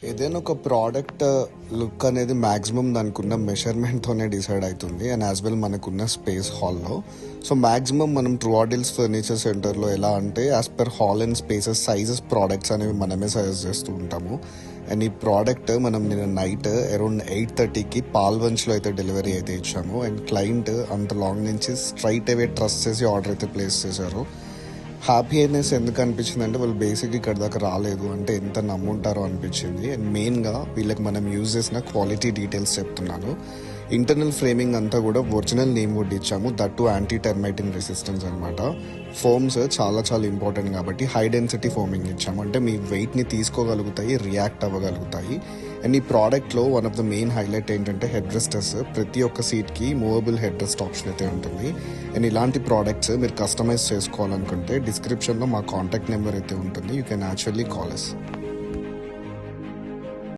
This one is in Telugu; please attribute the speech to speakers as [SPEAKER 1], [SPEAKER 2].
[SPEAKER 1] ఏదైనా ఒక ప్రోడక్ట్ లుక్ అనేది మ్యాక్సిమం దానికున్న మెషర్మెంట్తోనే డిసైడ్ అవుతుంది అండ్ యాజ్ వెల్ మనకున్న స్పేస్ హాల్లో. సో మ్యాక్సిమం మనం ట్రూ ఆర్డిల్స్ ఫర్నిచర్ సెంటర్లో ఎలా అంటే as per hall and spaces sizes products అనేవి మనమే సజెస్ట్ చేస్తూ ఉంటాము. అండ్ ఈ ప్రోడక్ట్ మనం నిన్న నైట్ అరౌండ్ 8:30కి పాల్వంచ్లో అయితే డెలివరీ అయితే ఇచ్చాము. అండ్ క్లయింట్ అంత లాంగ్ నుంచి స్ట్రైట్ అవే ట్రస్ట్ చేసి ఆర్డర్ అయితే ప్లేస్ చేశారు. హ్యాపీనెస్ ఎందుకు అనిపించింది అంటే వాళ్ళు బేసిక్ ఇక్కడ దాకా రాలేదు అంటే ఎంత నమ్ముంటారో అనిపించింది. అండ్ మెయిన్గా వీళ్ళకి మనం యూజ్ చేసిన క్వాలిటీ డీటెయిల్స్ చెప్తున్నాను. ఇంటర్నల్ ఫ్రేమింగ్ అంతా కూడా ఒరిజినల్ నేమ్ వుడ్ ఇచ్చాము, దట్ టు యాంటీ టెర్మైటిన్ రెసిస్టెన్స్ అనమాట. ఫోమ్స్ చాలా చాలా ఇంపార్టెంట్ కాబట్టి హై డెన్సిటీ ఫోమింగ్ ఇచ్చాము, అంటే మీ వెయిట్ని తీసుకోగలుగుతాయి, రియాక్ట్ అవ్వగలుగుతాయి. అండ్ ఈ ప్రోడక్ట్లో one of the main highlight ఏంటంటే హెడ్ రెస్టర్స్. ప్రతి ఒక్క సీట్కి మూవబుల్ హెడ్ రెస్ట్ ఆప్షన్ అయితే ఉంటుంది. అండ్ ఇలాంటి ప్రోడక్ట్స్ మీరు కస్టమైజ్ చేసుకోవాలనుకుంటే డిస్క్రిప్షన్లో మా కాంటాక్ట్ నెంబర్ అయితే ఉంటుంది. You can actually call us.